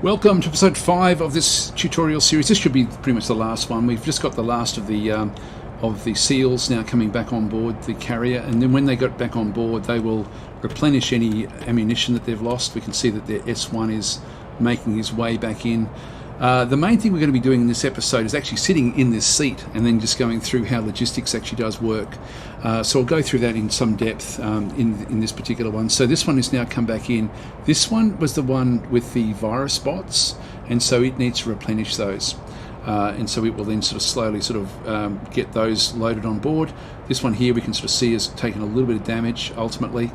Welcome to episode 5 of this tutorial series. This should be pretty much the last one. We've just got the last of the seals now coming back on board the carrier, and then when they got back on board they will replenish any ammunition that they've lost. We can see that their S1 is making his way back in. The main thing we're going to be doing in this episode is actually sitting in this seat and then just going through how logistics actually does work. So I'll go through that in some depth in this particular one. So this one has now come back in. This one was the one with the virus bots, and so it needs to replenish those. And so it will then sort of slowly get those loaded on board. This one here we can sort of see has taken a little bit of damage ultimately.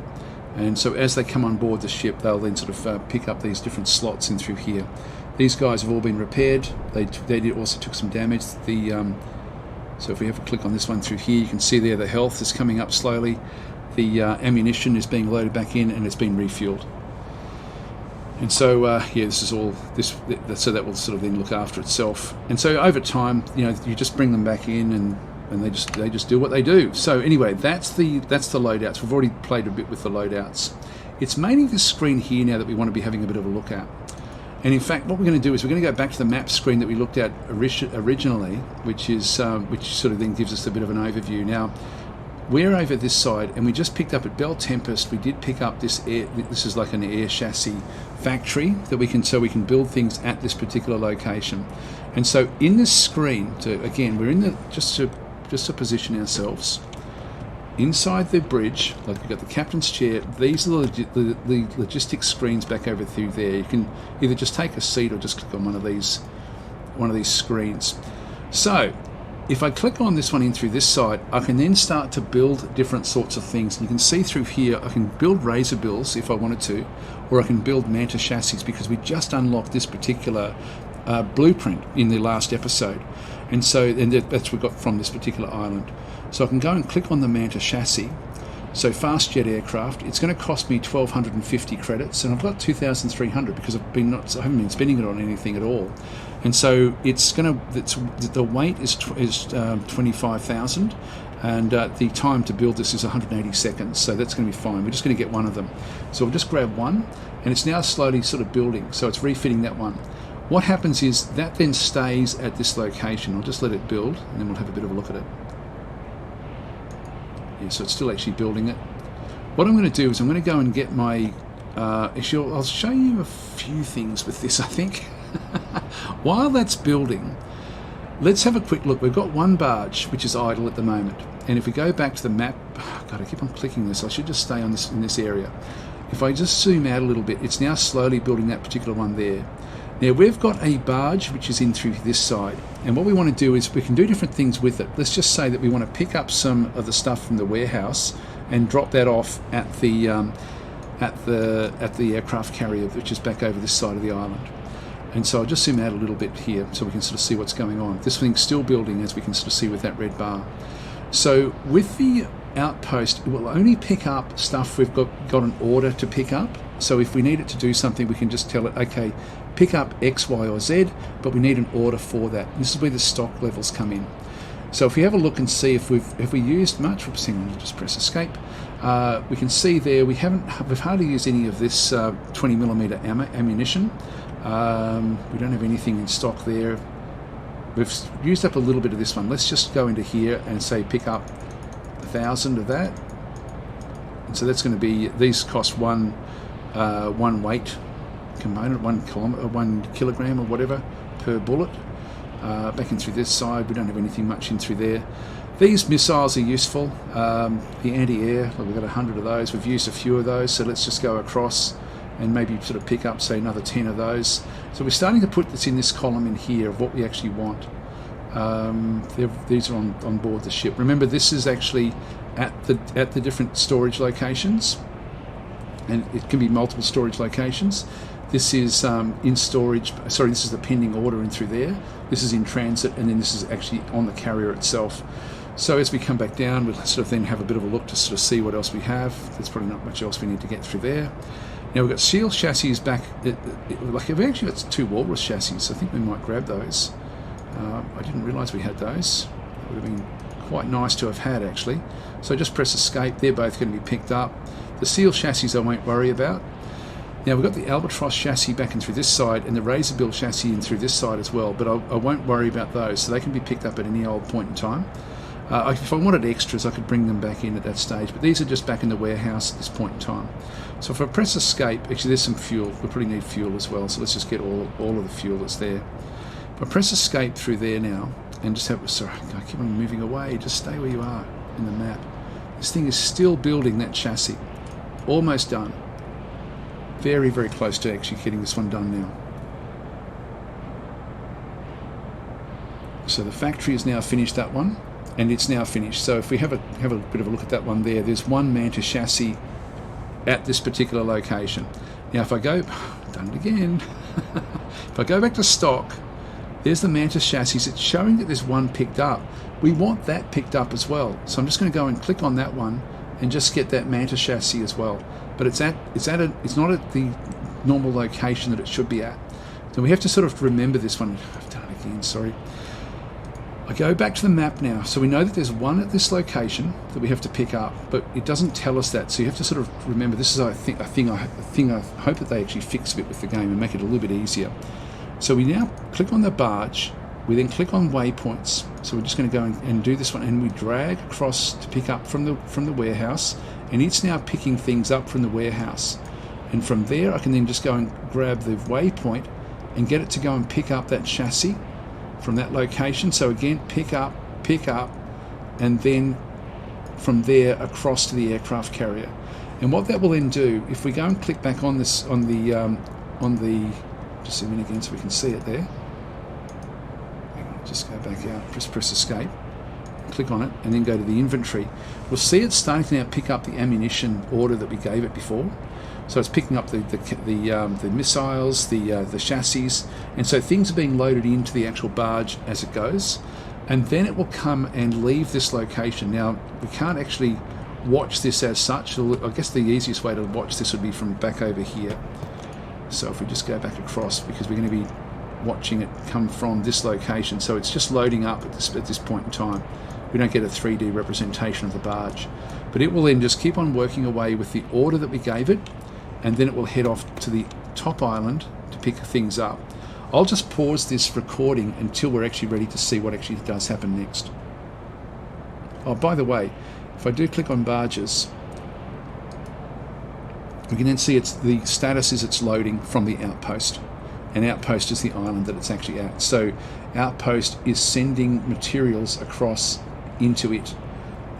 And so as they come on board the ship, they'll then sort of pick up these different slots in through here. These guys have all been repaired. They also took some damage. So if we have a click on this one through here, you can see there the health is coming up slowly. The ammunition is being loaded back in and it's been refueled. And so yeah, this is all this. So that will sort of then look after itself. And so over time, you just bring them back in and they just do what they do. So anyway, that's the loadouts. We've already played a bit with the loadouts. It's mainly this screen here now that we want to be having a bit of a look at. And in fact, what we're going to do is we're going to go back to the map screen that we looked at originally, which sort of then gives us a bit of an overview. Now, we're over this side, and we just picked up at Bell Tempest. We did pick up this air. This is like an air chassis factory that we can build things at this particular location. And so in this screen, again, we're in the just to position ourselves. Inside the bridge, like we've got the captain's chair, these are the logistics screens back over through there. You can either just take a seat or just click on one of these screens. So if I click on this one in through this side, I can then start to build different sorts of things. And you can see through here, I can build razor bills if I wanted to, or I can build Manta chassis because we just unlocked this particular blueprint in the last episode. And so that's what we got from this particular island. So I can go and click on the Manta chassis. So fast jet aircraft, it's going to cost me 1,250 credits, and I've got 2,300 because I haven't been spending it on anything at all. And so the weight is 25,000, and the time to build this is 180 seconds. So that's going to be fine. We're just going to get one of them. So we'll just grab one, and it's now slowly sort of building. So it's refitting that one. What happens is that then stays at this location. I'll just let it build, and then we'll have a bit of a look at it. Yeah, so it's still actually building it. What I'm going to do is I'm going to go and get my... actually, I'll show you a few things with this, I think. While that's building, let's have a quick look. We've got one barge, which is idle at the moment. And if we go back to the map... God, I keep on clicking this. I should just stay on in this area. If I just zoom out a little bit, it's now slowly building that particular one there. Now we've got a barge which is in through this side, and what we want to do is we can do different things with it. Let's just say that we want to pick up some of the stuff from the warehouse and drop that off at the aircraft carrier, which is back over this side of the island. And so I'll just zoom out a little bit here so we can sort of see what's going on. This thing's still building, as we can sort of see with that red bar. So with the outpost, it will only pick up stuff we've got an order to pick up. So if we need it to do something, we can just tell it, okay, pick up X, Y, or Z, but we need an order for that. This is where the stock levels come in. So if we have a look and see if we used much, whoops, hang on, just press escape. We can see there we've hardly used any of this 20mm ammunition. We don't have anything in stock there. We've used up a little bit of this one. Let's just go into here and say pick up 1,000 of that. And so that's going to be, these cost one weight component, 1 kilogram or whatever per bullet. Back in through this side, we don't have anything much in through there. These missiles are useful. The anti-air, well, we've got 100 of those. We've used a few of those, so let's just go across and maybe sort of pick up, say, another 10 of those. So we're starting to put this in this column in here of what we actually want. These are on board the ship. Remember, this is actually at the different storage locations, and it can be multiple storage locations. This is in storage. Sorry, this is the pending order in through there. This is in transit, and then this is actually on the carrier itself. So as we come back down, we'll sort of then have a bit of a look to sort of see what else we have. There's probably not much else we need to get through there. Now we've got seal chassis back. Like we've actually got 2 walrus chassis. So I think we might grab those. I didn't realise we had those. That would have been quite nice to have had actually. So just press escape. They're both going to be picked up. The seal chassis I won't worry about. Now we've got the Albatross chassis back in through this side and the Razorbill chassis in through this side as well, but I won't worry about those, so they can be picked up at any old point in time. If I wanted extras, I could bring them back in at that stage, but these are just back in the warehouse at this point in time. So if I press escape, actually there's some fuel, we probably need fuel as well, so let's just get all of the fuel that's there. If I press escape through there now, and just have, sorry, I keep on moving away, just stay where you are in the map. This thing is still building that chassis, almost done. Very, very close to actually getting this one done now. So the factory has now finished that one, and it's now finished. So if we have a bit of a look at that one there, there's one Manta chassis at this particular location. Now if I go, done it again. If I go back to stock, there's the Manta chassis. It's showing that there's one picked up. We want that picked up as well. So I'm just going to go and click on that one and just get that Manta chassis as well. But it's not at the normal location that it should be at. So we have to sort of remember this one. I've done it again, sorry. I go back to the map now, so we know that there's one at this location that we have to pick up, but it doesn't tell us that. So you have to sort of remember. This is I hope that they actually fix a bit with the game and make it a little bit easier. So we now click on the barge. We then click on waypoints. So we're just going to go and do this one, and we drag across to pick up from the warehouse, and it's now picking things up from the warehouse. And from there I can then just go and grab the waypoint and get it to go and pick up that chassis from that location. So again, pick up, and then from there across to the aircraft carrier. And what that will then do, if we go and click back on this on the just zoom in again so we can see it there. Just go back out, press escape, click on it, and then go to the inventory. We'll see it's starting to now pick up the ammunition order that we gave it before. So it's picking up the missiles, the chassis, and so things are being loaded into the actual barge as it goes, and then it will come and leave this location. Now we can't actually watch this as such. I guess the easiest way to watch this would be from back over here. So if we just go back across, because we're going to be watching it come from this location, so it's just loading up at this point in time. We don't get a 3D representation of the barge, but it will then just keep on working away with the order that we gave it, and then it will head off to the top island to pick things up. I'll just pause this recording until we're actually ready to see what actually does happen next. Oh, by the way, if I do click on barges, we can then see the status is it's loading from the outpost, and outpost is the island that it's actually at. So outpost is sending materials across into it,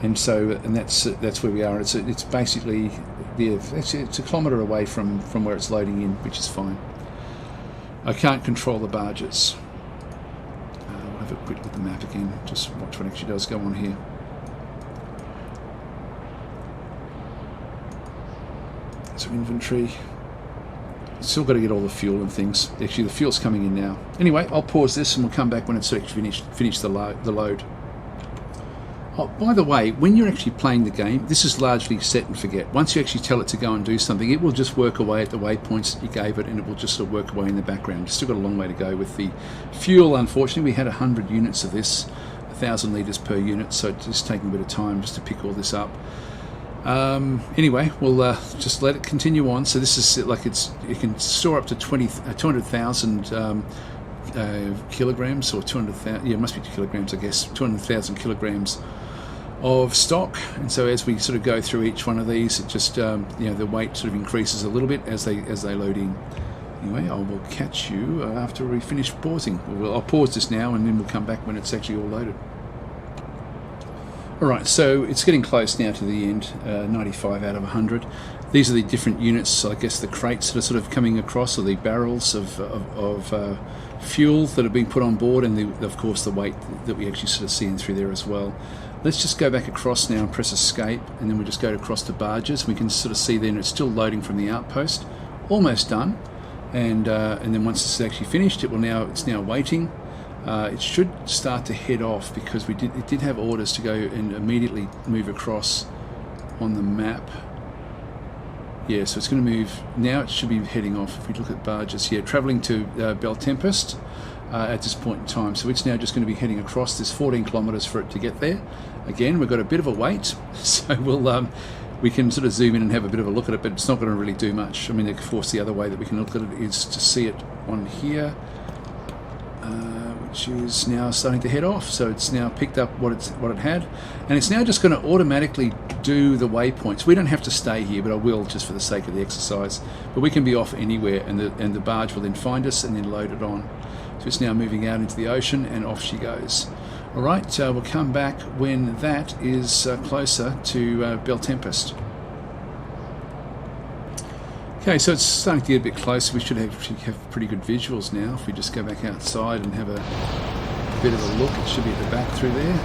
and that's where we are. It's basically it's a kilometre away from where it's loading in, which is fine. I can't control the barges. We'll have a quick look at the map again, just watch what actually does go on here. So inventory. Still got to get all the fuel and things. Actually, the fuel's coming in now. Anyway, I'll pause this and we'll come back when it's actually finished the load. Oh, by the way, when you're actually playing the game, this is largely set and forget. Once you actually tell it to go and do something, it will just work away at the waypoints that you gave it, and it will just sort of work away in the background. You've still got a long way to go with the fuel. Unfortunately, we had 100 units of this, 1,000 litres per unit, so it's just taking a bit of time just to pick all this up. Anyway, we'll just let it continue on. So this is like it can store up to 200,000 kilograms, or 200,000. Yeah, it must be kilograms, I guess. 200,000 kilograms of stock. And so as we sort of go through each one of these, it just the weight sort of increases a little bit as they load in. Anyway, I will catch you after we finish pausing. I'll pause this now, and then we'll come back when it's actually all loaded. Alright, so it's getting close now to the end, 95 out of 100. These are the different units, so I guess the crates that are sort of coming across, or the barrels of fuel that have been put on board, and of course the weight that we actually sort of see in through there as well. Let's just go back across now and press escape, and then we just go across to barges. We can sort of see then it's still loading from the outpost, almost done, and then once it's actually finished, it's now waiting. It should start to head off, because it did have orders to go and immediately move across on the map. Yeah, so it's going to move now. It should be heading off. If we look at barges here, travelling to Bel Tempest at this point in time. So it's now just going to be heading across. There's 14 kilometres for it to get there. Again, we've got a bit of a wait, so we'll we can sort of zoom in and have a bit of a look at it, but it's not going to really do much. I mean, of course, the other way that we can look at it is to see it on here, which is now starting to head off. So it's now picked up what it had, and it's now just going to automatically do the waypoints. We don't have to stay here, but I will just for the sake of the exercise. But we can be off anywhere, and the barge will then find us and then load it on. So it's now moving out into the ocean, and off she goes. All right, we'll come back when that is closer to Belle Tempest. Okay, so it's starting to get a bit closer. We should have pretty good visuals now. If we just go back outside and have a bit of a look, it should be at the back through there.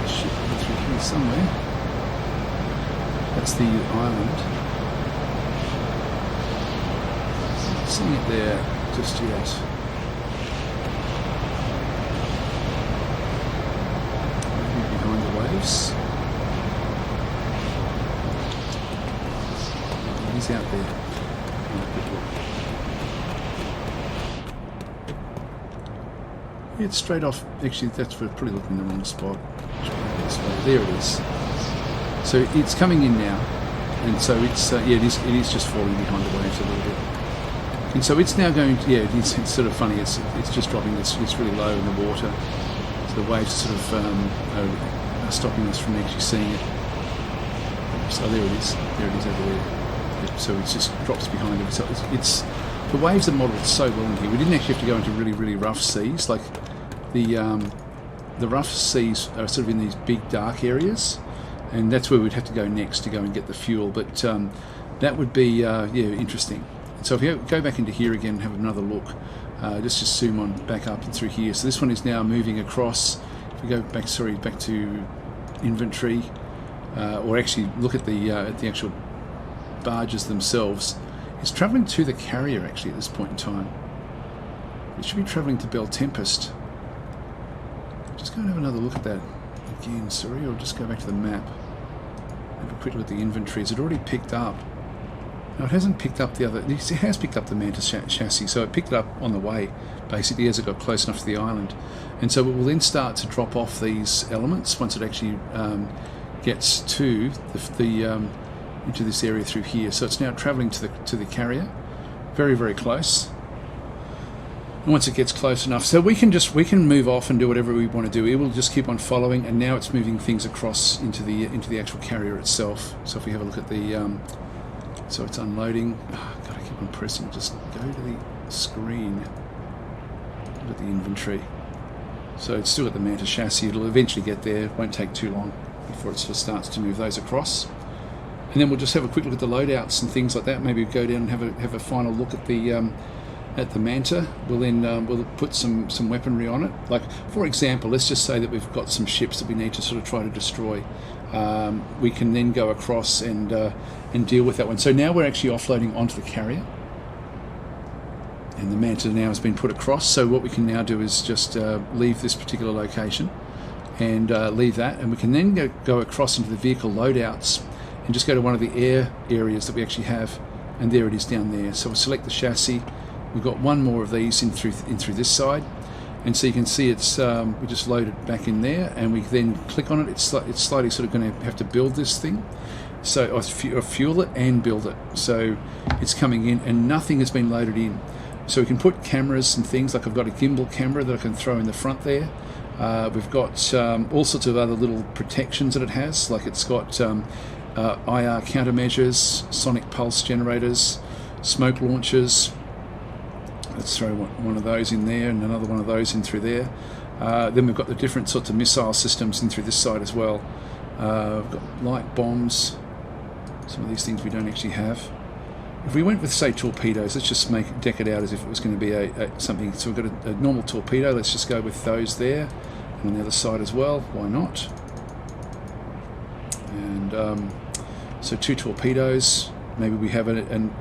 It should be through here somewhere. That's the island. Not seeing it there just yet. Maybe behind the waves. He's out there. Yeah, it's straight off. Actually, that's we're probably looking in the wrong spot. There it is. So it's coming in now, and so it's yeah, it is just falling behind the waves a little bit. And so it's now going to, yeah, it's sort of funny. It's just dropping. It's really low in the water. So the waves sort of are stopping us from actually seeing it. So there it is. There it is over there. So it just drops behind it. So it's the waves are modelled so well in here. We didn't actually have to go into really rough seas. Like the rough seas are sort of in these big dark areas, and that's where we'd have to go next to go and get the fuel. But that would be yeah, interesting. So if you go back into here again and have another look, just zoom on back up and through here. So this one is now moving across. If we go back, back to inventory, or actually look at the actual barges themselves. It's travelling to the carrier actually at this point in time. It should be travelling to Belle Tempest. Just go and have another look at that again. Sorry, I'll just go back to the map. Have a quick look at the inventory. Is it already picked up? No, it hasn't picked up the other. It has picked up the Manta chassis, so it picked it up on the way, basically, as it got close enough to the island. And so it will then start to drop off these elements once it actually gets to the into this area through here. So it's now travelling to the carrier, very close. And once it gets close enough, so we can move off and do whatever we want to do. It will just keep on following, and now it's moving things across into the actual carrier itself. So if we have a look at the so it's unloading. Oh, God, I keep on pressing. Just go to the screen. Look at the inventory. So it's still got the Manta chassis. It'll eventually get there. It won't take too long before it sort of starts to move those across. And then we'll just have a quick look at the loadouts and things like that. Maybe go down and have a final look at the Manta. We'll then we'll put some weaponry on it. Like for example, let's just say that we've got some ships that we need to sort of try to destroy. We can then go across and deal with that one. So now we're actually offloading onto the carrier, and the Manta now has been put across. So what we can now do is just leave this particular location and leave that, and we can then go across into the vehicle loadouts and just go to one of the air areas that we actually have, and there it is down there. So we'll select the chassis. We've got one more of these in through this side, and so you can see it's we just load it back in there, and we then click on it. It's slightly sort of going to have to build this thing, so or fuel it and build it. So it's coming in, and nothing has been loaded in. So we can put cameras and things, like I've got a gimbal camera that I can throw in the front there. We've got all sorts of other little protections that it has, like it's got IR countermeasures, sonic pulse generators, smoke launchers. Let's throw one of those in there and another one of those in through there. Then we've got the different sorts of missile systems in through this side as well. We've got light bombs. Some of these things we don't actually have. If we went with, say, torpedoes, let's just deck it out as if it was going to be something. So we've got a normal torpedo. Let's just go with those there, and on the other side as well. Why not? And so 2 torpedoes. Maybe we have an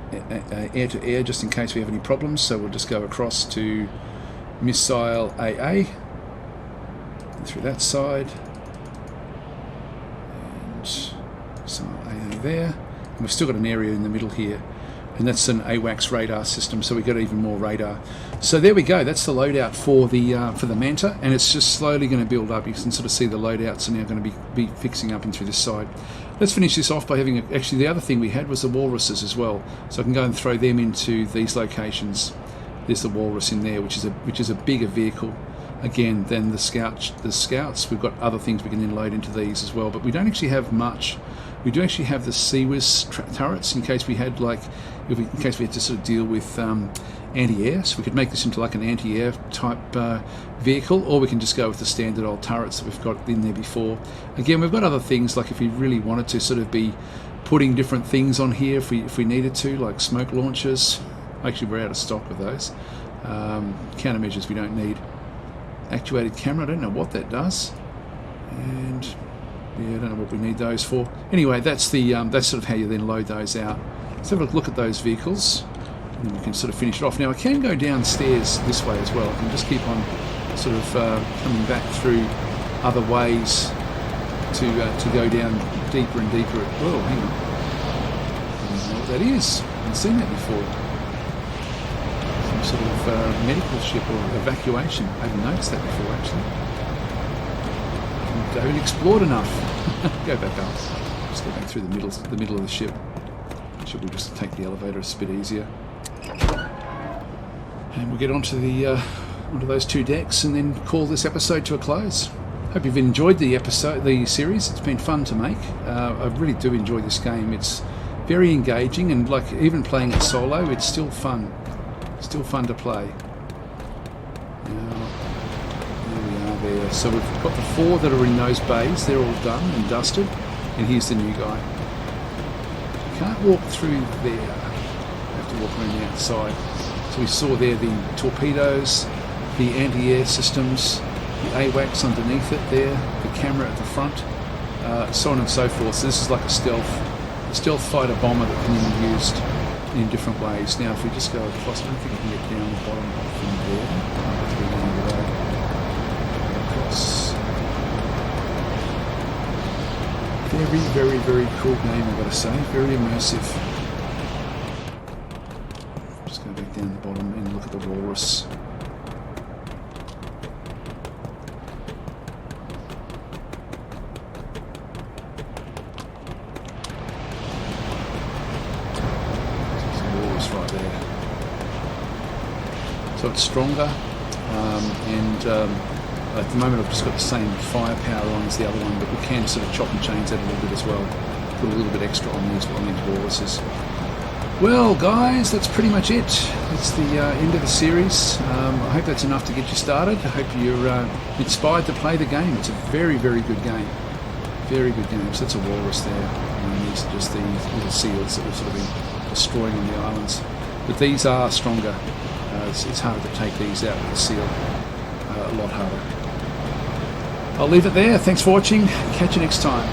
air-to-air just in case we have any problems. So we'll just go across to missile AA and through that side, and missile AA there. And we've still got an area in the middle here. and that's an AWACS radar system, so we got even more radar. So there we go. That's the loadout for the Manta, and it's just slowly going to build up. You can sort of see the loadouts are now going to be fixing up into this side. Let's finish this off by having actually the other thing we had was the walruses as well, so I can go and throw them into these locations. There's the walrus in there, which is a bigger vehicle again than the scouts. We've got other things we can then load into these as well, but we don't actually have much. We do actually have the CWIS turrets in case we had in case we had to sort of deal with anti-air. So we could make this into like an anti-air type vehicle, or we can just go with the standard old turrets that we've got in there before. Again, we've got other things like if we really wanted to sort of be putting different things on here if we needed to, like smoke launchers. Actually, we're out of stock with those. Countermeasures we don't need. Actuated camera, I don't know what that does. And yeah, I don't know what we need those for. Anyway, that's that's sort of how you then load those out. Let's have a look at those vehicles, and then we can sort of finish it off. Now I can go downstairs this way as well. I can just keep on sort of coming back through other ways to go down deeper and deeper. Oh, hang on. I don't know what that is. I haven't seen that before. Some sort of medical ship or evacuation. I haven't noticed that before actually. I haven't explored enough. Go back up. Just go back through the middle of the ship. Should we just take the elevator? It's a bit easier. And we'll get onto those two decks and then call this episode to a close. Hope you've enjoyed the series. It's been fun to make. I really do enjoy this game. It's very engaging, and like even playing it solo, it's still fun. Still fun to play. There. So we've got the 4 that are in those bays. They're all done and dusted, and here's the new guy. Can't walk through there. Have to walk around the outside. So we saw there the torpedoes, the anti-air systems, the AWACS underneath it there, the camera at the front, so on and so forth. So this is like a stealth fighter bomber that can be used in different ways. Now if we just go across, I don't think we can get down the bottom from there. Very, very, very cool game, I've got to say. Very immersive. Just go back down the bottom and look at the walrus. There's a walrus right there. So it's stronger, at the moment I've just got the same firepower on as the other one, but we can sort of chop and change that a little bit as well. Put a little bit extra on these walruses. Well guys, that's pretty much it. It's the end of the series. I hope that's enough to get you started. I hope you're inspired to play the game. It's a very, very good game. Very good game. So that's a walrus there. And these are just the little seals that we've sort of been destroying on the islands. But these are stronger. It's harder to take these out with a seal. A lot harder. I'll leave it there. Thanks for watching. Catch you next time.